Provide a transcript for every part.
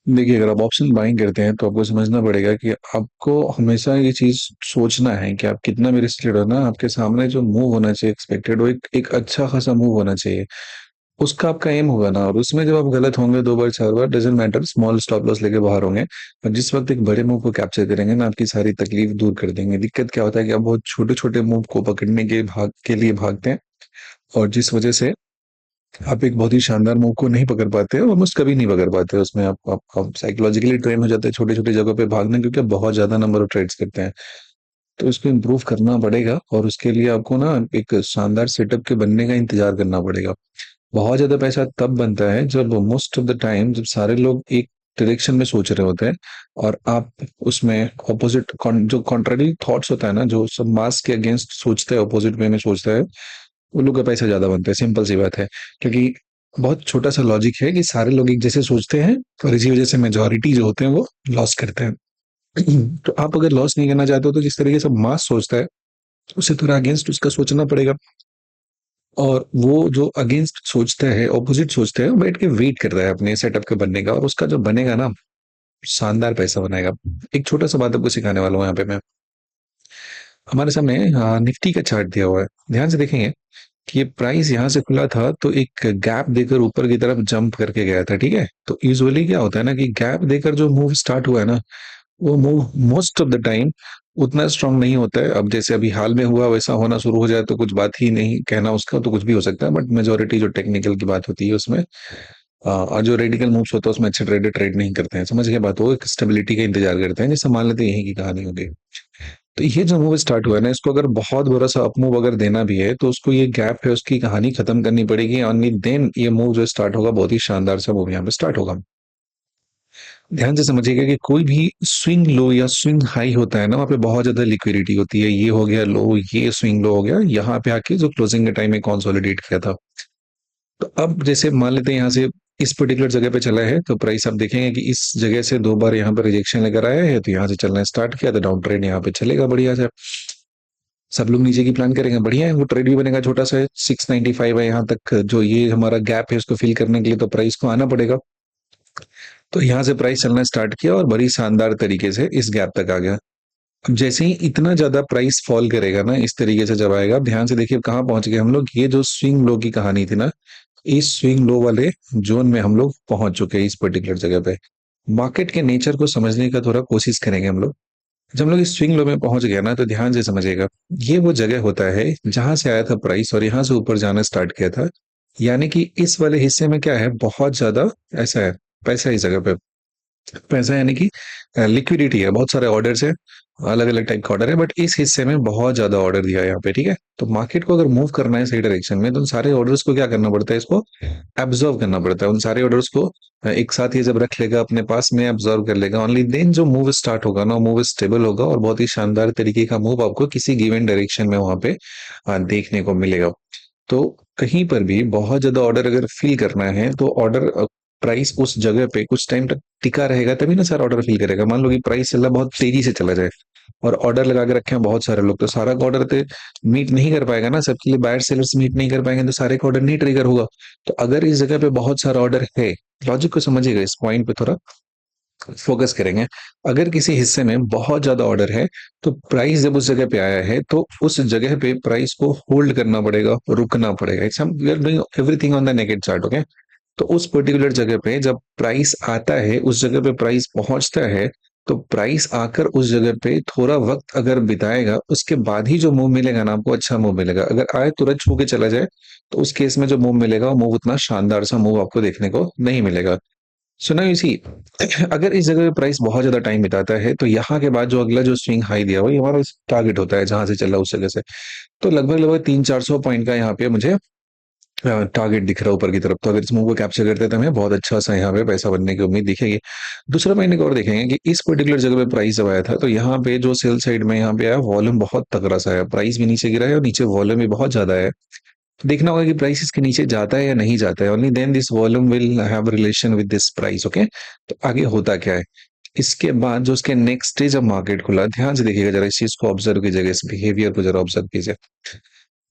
देखिए, अगर आप ऑप्शन बाइंग करते हैं तो आपको समझना पड़ेगा कि आपको हमेशा ये चीज सोचना है कि आप कितना भी रिस्क ले रहे हो ना, आपके सामने जो मूव होना चाहिए एक्सपेक्टेड, वो एक अच्छा खासा मूव होना चाहिए। उसका आपका एम होगा ना, और उसमें जब आप गलत होंगे दो बार चार बार, doesn't matter, small stop loss लेके बाहर होंगे। और जिस वक्त एक बड़े मूव को कैप्चर करेंगे ना, आपकी सारी तकलीफ दूर कर देंगे। दिक्कत क्या होता है कि आप बहुत छोटे छोटे मूव को पकड़ने के लिए भागते हैं, और जिस वजह से आप एक बहुत ही शानदार मूव को नहीं पकड़ पाते, ऑलमोस्ट कभी नहीं पकड़ पाते। उसमें आप साइकोलॉजिकली ट्रेन हो जाते हैं छोटी छोटी जगहों पे भागने, क्योंकि आप बहुत ज्यादा नंबर ऑफ ट्रेड्स करते हैं। तो इसको इम्प्रूव करना पड़ेगा, और उसके लिए आपको ना एक शानदार सेटअप के बनने का इंतजार करना पड़ेगा। बहुत ज्यादा पैसा तब बनता है जब मोस्ट ऑफ द टाइम, जब सारे लोग एक डायरेक्शन में सोच रहे होते हैं, और आप उसमें ऑपोजिट, जो कॉन्ट्ररी थॉट्स होता है ना, जो सब मास के अगेंस्ट सोचता है, ऑपोजिट वे में सोचता है, उन लोग का पैसा ज्यादा बनता है। सिंपल सी बात है। क्योंकि बहुत छोटा सा लॉजिक है कि सारे लोग एक जैसे सोचते हैं, और इसी वजह से मेजोरिटी जो होते हैं वो लॉस करते हैं। तो आप अगर लॉस नहीं करना चाहते हो, तो जिस तरीके से मास सोचता है, उसे थोड़ा अगेंस्ट उसका सोचना पड़ेगा। और वो जो अगेंस्ट सोचता है, ऑपोजिट सोचता है, वो बैठ के वेट कर रहा है अपने सेटअप के बनने का, और उसका जो बनेगा ना, शानदार पैसा बनाएगा। एक छोटा सा बात आपको सिखाने वाला हूँ यहाँ पे मैं। हमारे सामने निफ्टी का चार्ट दिया हुआ है, ध्यान से देखेंगे कि ये प्राइस यहाँ से खुला था तो एक गैप देकर ऊपर की तरफ जंप करके गया था, ठीक है। तो यूजुअली क्या होता है ना, कि गैप देकर जो मूव स्टार्ट हुआ है ना, वो move most of the time उतना स्ट्रांग नहीं होता है। अब जैसे अभी हाल में हुआ वैसा होना शुरू हो जाए तो कुछ बात ही नहीं कहना उसका, तो कुछ भी हो सकता है। बट मेजोरिटी जो टेक्निकल की बात होती है उसमें, और जो रेडिकल मूव्स होता है उसमें अच्छे ट्रेडर ट्रेड नहीं करते हैं, समझ के बात, वो एक स्टेबिलिटी का इंतजार करते हैं, जैसे मान लेते हैं यही की कहानी हो गई। तो ये जो मूव स्टार्ट हुआ है ना, इसको अगर बहुत बड़ा सा अप मूव अगर देना भी है, तो उसको ये गैप है उसकी कहानी खत्म करनी पड़ेगी, ओनली देन ये मूव जो स्टार्ट होगा, बहुत ही शानदार सा मूव यहाँ पे स्टार्ट होगा। ध्यान से समझिएगा कि कोई भी स्विंग लो या स्विंग हाई होता है ना, वहाँ पे बहुत ज्यादा लिक्विडिटी होती है। ये हो गया लो, ये स्विंग लो हो गया, यहाँ पे आके जो क्लोजिंग के टाइम में कंसोलिडेट किया था। तो अब जैसे मान लेते हैं यहाँ से इस पर्टिकुलर जगह पे चला है, तो प्राइस आप देखेंगे कि इस जगह से दो बार यहाँ पर रिजेक्शन लेकर आया है, तो यहाँ से चलना स्टार्ट किया, तो डाउन ट्रेंड यहाँ पे चलेगा बढ़िया से। सब लोग नीचे की प्लान करेंगे, बढ़िया है, वो ट्रेड भी बनेगा छोटा सा है, 695 है यहाँ तक, जो ये हमारा गैप है उसको फिल करने के लिए तो प्राइस को आना पड़ेगा। तो यहाँ से प्राइस चलना स्टार्ट किया और बड़ी शानदार तरीके से इस गैप तक आ गया। अब जैसे ही इतना ज्यादा प्राइस फॉल करेगा ना, इस तरीके से जब आएगा, अब ध्यान से देखिए कहाँ पहुंच गए हम लोग। ये जो स्विंग लो की कहानी थी ना, इस स्विंग लो वाले जोन में हम लोग पहुंच चुके हैं इस पर्टिकुलर जगह पे। मार्केट के नेचर को समझने का थोड़ा कोशिश करेंगे हम लोग। जब हम लोग इस स्विंग लो में पहुंच गया ना, तो ध्यान से समझिएगा, ये वो जगह होता है जहां से आया था प्राइस और यहाँ से ऊपर जाना स्टार्ट किया था। यानी कि इस वाले हिस्से में क्या है, बहुत ज्यादा ऐसा है, पैसा इस जगह पे, पैसा यानी कि लिक्विडिटी है, बहुत सारे ऑर्डर्स है, अलग अलग टाइप का ऑर्डर है, बट इस हिस्से में बहुत ज्यादा ऑर्डर दिया है यहाँ पे, ठीक है। तो मार्केट को अगर मूव करना है सही डायरेक्शन में, तो उन सारे ऑर्डर्स को क्या करना पड़ता है, इसको एब्जॉर्व करना पड़ता है। उन सारे ऑर्डर्स को एक साथ ही जब रख लेगा अपने पास में, एब्जॉर्व कर लेगा, ओनली देन जो मूव स्टार्ट होगा ना, मूव स्टेबल होगा, और बहुत ही शानदार तरीके का मूव आपको किसी गिवन डायरेक्शन में वहां पे देखने को मिलेगा। तो कहीं पर भी बहुत ज्यादा ऑर्डर अगर फिल करना है, तो ऑर्डर प्राइस उस जगह पे कुछ टाइम तक टिका रहेगा, तभी ना सारा ऑर्डर फिल करेगा। मान लो कि प्राइस चल रहा बहुत तेजी से चला जाए, और ऑर्डर लगा के रखे हैं बहुत सारे लोग, तो सारा ऑर्डर तो मीट नहीं कर पाएगा ना, सबके लिए बायर सेलर्स मीट नहीं कर पाएंगे, तो सारे का ऑर्डर नहीं ट्रिगर होगा। तो अगर इस जगह पे बहुत सारा ऑर्डर है, लॉजिक को समझिएगा, इस पॉइंट पे थोड़ा फोकस करेंगे। अगर किसी हिस्से में बहुत ज्यादा ऑर्डर है, तो प्राइस जब उस जगह पे आया है, तो उस जगह पे प्राइस को होल्ड करना पड़ेगा, रुकना पड़ेगा। It's we are doing everything on the naked chart, okay. तो उस पर्टिकुलर जगह पे जब प्राइस आता है, उस जगह पे प्राइस पहुंचता है, तो प्राइस आकर उस जगह पे थोड़ा वक्त अगर बिताएगा, उसके बाद ही जो मूव मिलेगा ना आपको, अच्छा मूव मिलेगा। अगर आए तुरंत छू के चला जाए, तो उस केस में जो मूव मिलेगा, वो मूव उतना शानदार सा मूव आपको देखने को नहीं मिलेगा। सुना इसी, अगर इस जगह पे प्राइस बहुत ज्यादा टाइम बिताता है, तो यहाँ के बाद जो अगला जो स्विंग हाई दिया हुआ, ये हमारा टारगेट होता है जहां से चला उस जगह से। तो लगभग लगभग 300-400 पॉइंट का यहाँ पे मुझे टारगेट दिख रहा है ऊपर की तरफ। तो अगर इस मूव को कैप्चर करते हैं, तो हमें बहुत अच्छा सा यहाँ पे पैसा बनने की उम्मीद दिखेगी। दूसरा पॉइंट एक और देखेंगे कि इस पर्टिकुलर जगह पे प्राइस जब आया था, तो यहाँ पे जो सेल साइड में यहाँ पे आया, वॉल्यूम बहुत तगड़ा सा है, प्राइस भी नीचे गिरा है और नीचे वॉल्यूम भी बहुत ज्यादा है। तो देखना होगा कि प्राइस इसके नीचे जाता है या नहीं जाता है, only then this volume will have relation with this price, okay. तो आगे होता क्या है, इसके बाद जो उसके नेक्स्ट डे जब मार्केट खुला, ध्यान से देखिएगा जरा, इस चीज को ऑब्जर्व कीजिएगा, इस बिहेवियर को जरा ऑब्जर्व कीजिए।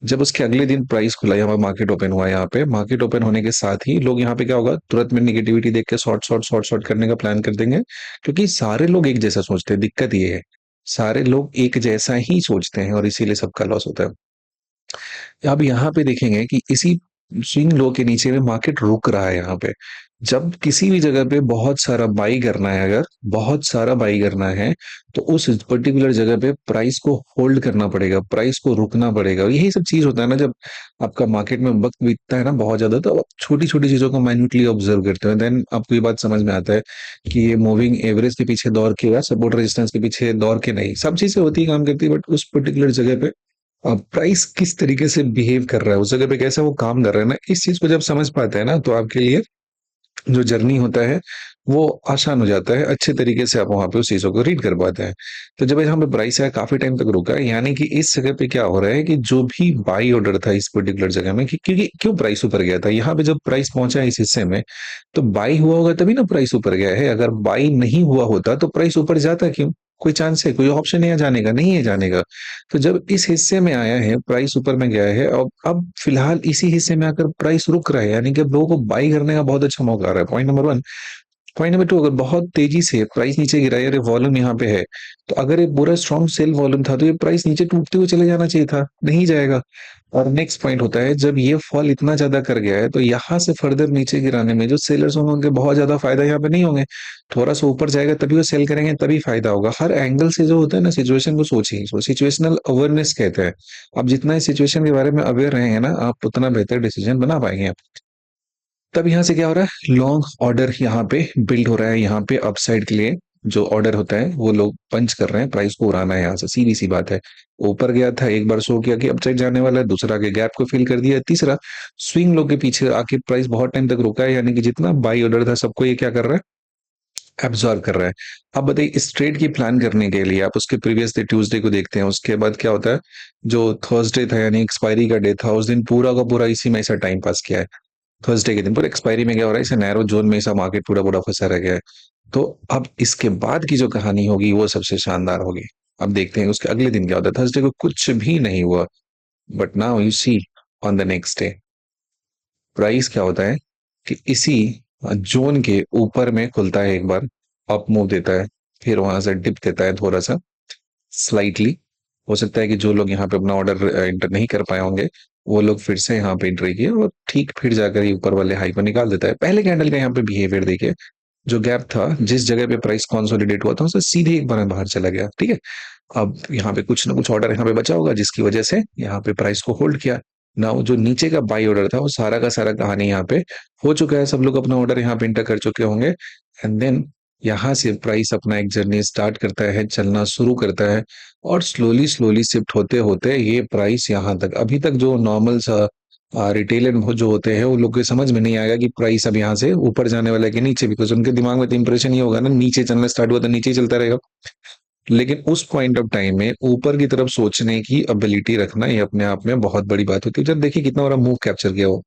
जब उसके अगले दिन प्राइस खुला, यहाँ मार्केट ओपन हुआ, यहाँ पे मार्केट ओपन होने के साथ ही लोग यहाँ पे क्या होगा, तुरंत में निगेटिविटी देख के शॉर्ट शॉर्ट शॉर्ट शॉर्ट करने का प्लान कर देंगे, क्योंकि सारे लोग एक जैसा सोचते हैं। दिक्कत ये है, सारे लोग एक जैसा ही सोचते हैं और इसीलिए सबका लॉस होता है। अब यहाँ पे देखेंगे कि इसी स्विंग लो के नीचे में मार्केट रुक रहा है यहाँ पे। जब किसी भी जगह पे बहुत सारा बाई करना है, अगर बहुत सारा बाई करना है, तो उस पर्टिकुलर जगह पे प्राइस को होल्ड करना पड़ेगा, प्राइस को रुकना पड़ेगा। यही सब चीज होता है ना, जब आपका मार्केट में वक्त बीतता है ना बहुत ज्यादा, तो आप छोटी छोटी चीजों को माइन्यूटली ऑब्जर्व करते हैं, देन आपको ये बात समझ में आता है कि ये मूविंग एवरेज के पीछे दौड़ के या सपोर्ट रेजिस्टेंस के पीछे दौड़ के नहीं, सब चीजें होती है, काम करती है, बट उस पर्टिकुलर जगह पे प्राइस किस तरीके से बिहेव कर रहा है, उस जगह पे कैसे वो काम कर रहा है ना, इस चीज को जब समझ पाते हैं ना, तो आपके लिए जो जर्नी होता है वो आसान हो जाता है। अच्छे तरीके से आप वहां पे उस चीजों को रीड कर पाते हैं। तो जब यहाँ पे प्राइस है काफी टाइम तक रुका है, यानी कि इस जगह पे क्या हो रहा है कि जो भी बाई ऑर्डर था इस पर्टिकुलर जगह में, क्योंकि क्यों प्राइस ऊपर गया था, यहाँ पे जब प्राइस पहुंचा है इस हिस्से में, तो बाई हुआ होगा तभी ना प्राइस ऊपर गया है। अगर बाई नहीं हुआ होता तो प्राइस ऊपर जाता क्यों? कोई चांस है, कोई ऑप्शन है जाने का? नहीं है जाने का। तो जब इस हिस्से में आया है, प्राइस ऊपर में गया है, अब फिलहाल इसी हिस्से में आकर प्राइस रुक रहा है, यानी कि अब लोगों को बाई करने का बहुत अच्छा मौका आ रहा है। Point number one. Point number two, अगर बहुत तेजी से प्राइस नीचे गिरा है, वॉल्यूम यहाँ पे है, तो अगर ये पूरा स्ट्रॉन्ग सेल वॉल्यूम था, तो ये प्राइस नीचे टूटते हुए चले जाना चाहिए था, नहीं जाएगा। और नेक्स्ट पॉइंट होता है, जब ये फॉल इतना ज्यादा कर गया है, तो यहाँ से फर्दर नीचे गिराने में जो सेलर्स होंगे उनके बहुत ज्यादा फायदा यहाँ पे नहीं होंगे। थोड़ा सा ऊपर जाएगा तभी वो सेल करेंगे, तभी फायदा होगा। हर एंगल से जो होता है ना, सिचुएशन को सोचिए, सिचुएशनल अवेयरनेस कहते हैं। आप जितना इस सिचुएशन के बारे में अवेयर रहेंगे ना, आप उतना बेहतर डिसीजन बना पाएंगे। तब यहाँ से क्या हो रहा है, लॉन्ग ऑर्डर यहाँ पे बिल्ड हो रहा है, यहाँ पे अपसाइड के लिए जो ऑर्डर होता है वो लोग पंच कर रहे हैं, प्राइस को उड़ाना है यहाँ से, सीधी सी बात है। ऊपर गया था, एक बार शो किया कि अपसाइड जाने वाला है, दूसरा के गैप को फिल कर दिया, तीसरा स्विंग लो के पीछे आके प्राइस बहुत टाइम तक रुका है, यानी कि जितना बाई ऑर्डर था सबको ये क्या कर रहा है, एब्जॉर्ब कर रहा है। अब बताइए, इस ट्रेड की प्लान करने के लिए आप उसके प्रीवियस डे ट्यूसडे को देखते हैं, उसके बाद क्या होता है, जो थर्सडे था यानी एक्सपायरी का डे था, उस दिन पूरा का पूरा इसी में ऐसा टाइम पास किया है। थर्सडे के दिन पूरा एक्सपायरी में क्या हो रहा है, इसे नैरो जोन में ऐसा मार्केट पूरा पूरा फंसा रह गया है। तो अब इसके बाद की जो कहानी होगी वो सबसे शानदार होगी। अब देखते हैं उसके अगले दिन क्या होता है। थर्सडे को कुछ भी नहीं हुआ, but now you see, on the next day price क्या होता है कि इसी जोन के ऊपर में खुलता है, एक बार अप मूव देता है, फिर वहां से डिप देता है थोड़ा सा, स्लाइटली। हो सकता है कि जो लोग यहाँ पे अपना ऑर्डर एंटर नहीं कर पाए होंगे, वो लोग फिर से यहाँ पे एंट्री किए और ठीक फिर जाकर ये ऊपर वाले हाई को निकाल देता है। पहले कैंडल का यहाँ पे बिहेवियर देखिए, जो गैप था, जिस जगह पे प्राइस कंसोलिडेट हुआ था, उससे सीधे एक बार बाहर चला गया, ठीक है। अब यहाँ पे कुछ ना कुछ ऑर्डर यहाँ पे बचा होगा, जिसकी वजह से यहाँ पे प्राइस को होल्ड किया ना। जो नीचे का बाई ऑर्डर था वो सारा का सारा कहानी यहाँ पे हो चुका है, सब लोग अपना ऑर्डर यहाँ पे इंटर कर चुके होंगे। एंड देन यहाँ से प्राइस अपना एक जर्नी स्टार्ट करता है, चलना शुरू करता है, और स्लोली स्लोली शिफ्ट होते होते ये प्राइस यहाँ तक, अभी तक जो नॉर्मल सा रिटेलर जो होते हैं, वो लोग को समझ में नहीं आएगा कि प्राइस अब यहाँ से ऊपर जाने वाला है कि नीचे, बिकॉज उनके दिमाग में तो इंप्रेशन ये होगा ना, नीचे चलना स्टार्ट हुआ तो नीचे ही चलता रहेगा। लेकिन उस पॉइंट ऑफ टाइम में ऊपर की तरफ सोचने की एबिलिटी रखना, ये अपने आप में बहुत बड़ी बात होती है। जब देखिए कितना बड़ा मूव कैप्चर किया हो,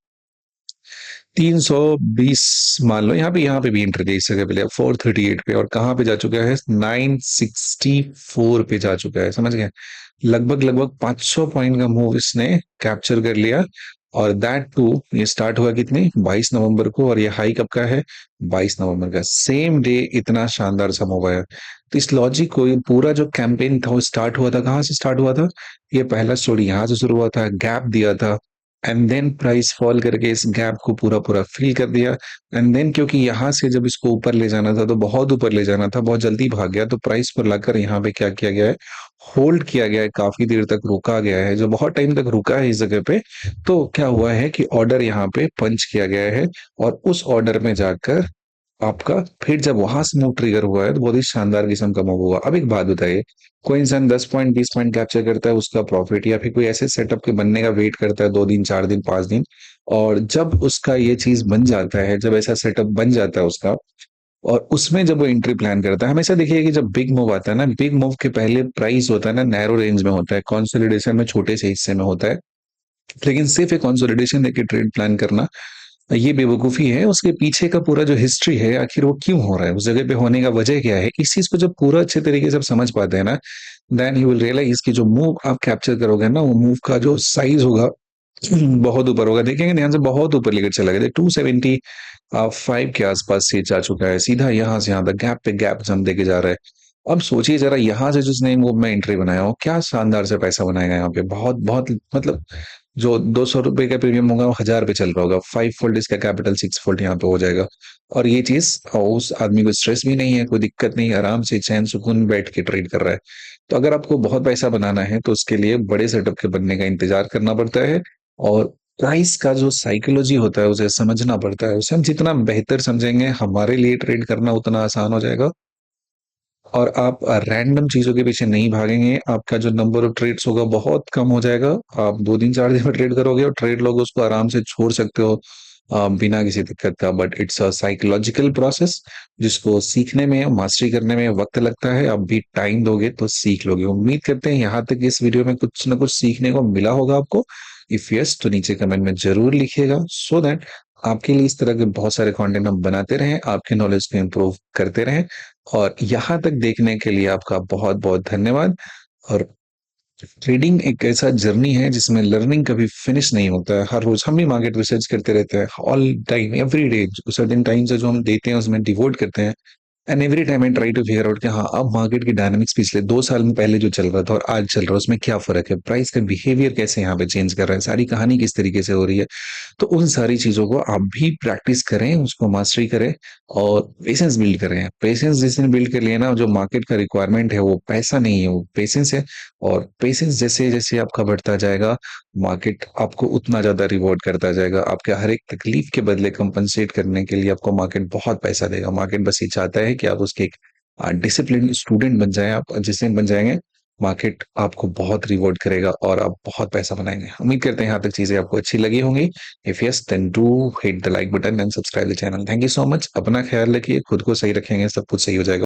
320 मान लो, यहाँ पे भी एंटर दिया इस जगह पे लिया 438 पे, और कहाँ पे जा चुका है, 964 पे जा चुका है, समझ गए। लगभग लगभग 500 पॉइंट का मूव इसने कैप्चर कर लिया। और दैट टू, ये स्टार्ट हुआ कितने, 22 नवंबर को, और ये हाई कब का है, 22 नवंबर का, सेम डे। इतना शानदार सा मूव आया। तो इस लॉजिक को, ये पूरा जो कैंपेन था वो स्टार्ट हुआ था, कहाँ से स्टार्ट हुआ था, ये पहला स्टोरी यहाँ से शुरू हुआ था, गैप दिया था, एंड देन प्राइस फॉल करके इस गैप को पूरा पूरा फिल कर दिया। एंड देन क्योंकि यहाँ से जब इसको ऊपर ले जाना था, तो बहुत ऊपर ले जाना था, बहुत जल्दी भाग गया, तो प्राइस पर लाकर यहाँ पे क्या किया गया है, होल्ड किया गया है, काफी देर तक रुका गया है, जो बहुत टाइम तक रुका है इस जगह पे। तो क्या हुआ है कि ऑर्डर यहाँ पे पंच किया गया है, और उस ऑर्डर में जाकर आपका फिर जब वहां से मूव ट्रिगर हुआ है, तो बहुत ही शानदार किस्म का मूव हुआ। अब एक बात बताइए, कोई इंसान 10 पॉइंट 20 पॉइंट कैप्चर करता है उसका प्रॉफिट, या फिर कोई ऐसे सेटअप के बनने का वेट करता है 2 दिन 4 दिन 5 दिन, और जब उसका ये चीज बन जाता है, जब ऐसा सेटअप बन जाता है उसका, और उसमें जब वो एंट्री प्लान करता है, हमेशा देखिए कि जब बिग मूव आता है ना, बिग मूव के पहले प्राइस होता है ना नैरो रेंज में होता है, कंसोलिडेशन में छोटे से हिस्से में होता है। लेकिन सिर्फ एक कंसोलिडेशन देके ट्रेड प्लान करना, ये बेवकूफी है। उसके पीछे का पूरा जो हिस्ट्री है, आखिर वो क्यों हो रहा है, उस जगह पे होने का वजह क्या है, इस चीज को जब पूरा अच्छे तरीके से आप समझ पाते हैं ना, देन यू विल रियलाइज कि जो मूव आप कैप्चर करोगे ना, वो मूव का जो साइज होगा बहुत ऊपर होगा। देखेंगे ध्यान से, बहुत ऊपर लेकर चला गया, 270 5 के आसपास से जा चुका है, सीधा यहाँ से यहाँ तक गैप पे गैप हम देके जा रहे हैं। अब सोचिए जरा, यहाँ से जिसने मूव में एंट्री बनाया हो, क्या शानदार से पैसा बनाएगा यहाँ पे, बहुत बहुत मतलब जो 200 रुपए का प्रीमियम होगा वो 1000 पे चल रहा होगा, 5 फोल्ड इसका कैपिटल, 6 फोल्ड यहाँ पे हो जाएगा। और ये चीज उस आदमी को स्ट्रेस भी नहीं है, कोई दिक्कत नहीं, आराम से चैन सुकून बैठ के ट्रेड कर रहा है। तो अगर आपको बहुत पैसा बनाना है तो उसके लिए बड़े सेटअप के बनने का इंतजार करना पड़ता है। और प्राइस का जो साइकोलॉजी होता है उसे समझना पड़ता है, उसे हम जितना बेहतर समझेंगे हमारे लिए ट्रेड करना उतना आसान हो जाएगा। और आप रैंडम चीजों के पीछे नहीं भागेंगे, आपका जो नंबर ऑफ ट्रेड्स होगा बहुत कम हो जाएगा। आप 2 दिन 4 दिन में ट्रेड करोगे और ट्रेड लोगे उसको आराम से छोड़ सकते हो बिना किसी दिक्कत का। But it's a psychological process जिसको सीखने में, मास्टरी करने में वक्त लगता है। आप भी टाइम दोगे तो सीख लोगे। उम्मीद करते हैं यहाँ तक इस वीडियो में कुछ ना कुछ सीखने को मिला होगा आपको। इफ यस तो नीचे कमेंट में जरूर लिखिएगा, सो दैट आपके लिए इस तरह के बहुत सारे कंटेंट हम बनाते रहें, आपके नॉलेज को इम्प्रूव करते रहें। और यहाँ तक देखने के लिए आपका बहुत बहुत धन्यवाद। और ट्रेडिंग एक ऐसा जर्नी है जिसमें लर्निंग कभी फिनिश नहीं होता है। हर रोज हम भी मार्केट रिसर्च करते रहते हैं, all time every day, certain times है जो हम देते हैं उसमें डिवोट करते हैं। And every time I try to figure out कि हाँ, अब मार्केट की डायनामिक्स पिछले 2 साल में पहले जो चल रहा था और आज चल रहा है उसमें क्या फर्क है, प्राइस का बिहेवियर कैसे यहाँ पे चेंज कर रहा है, सारी कहानी किस तरीके से हो रही है। तो उन सारी चीजों को आप भी प्रैक्टिस करें, उसको मास्टरी करें और पेशेंस बिल्ड करें। पेशेंस जिसने बिल्ड कर लिया ना, जो मार्केट का रिक्वायरमेंट है वो पैसा नहीं है, वो पेशेंस है। और पेशेंस जैसे जैसे आपका बढ़ता जाएगा, मार्केट आपको उतना ज्यादा रिवॉर्ड करता जाएगा। आपके हर एक तकलीफ के बदले कंपनसेट करने के लिए आपको मार्केट बहुत पैसा देगा। मार्केट बस ये चाहता है कि आप उसके एक डिसिप्लिन स्टूडेंट बन जाएं। आप जिससे बन जाएंगे, मार्केट आपको बहुत रिवॉर्ड करेगा और आप बहुत पैसा बनाएंगे। उम्मीद करते हैं यहाँ तक चीजें आपको अच्छी लगी होंगी। If yes then do hit the like button and subscribe the channel. Thank you so much. अपना ख्याल रखिए, खुद को सही रखेंगे, सब कुछ सही हो जाएगा।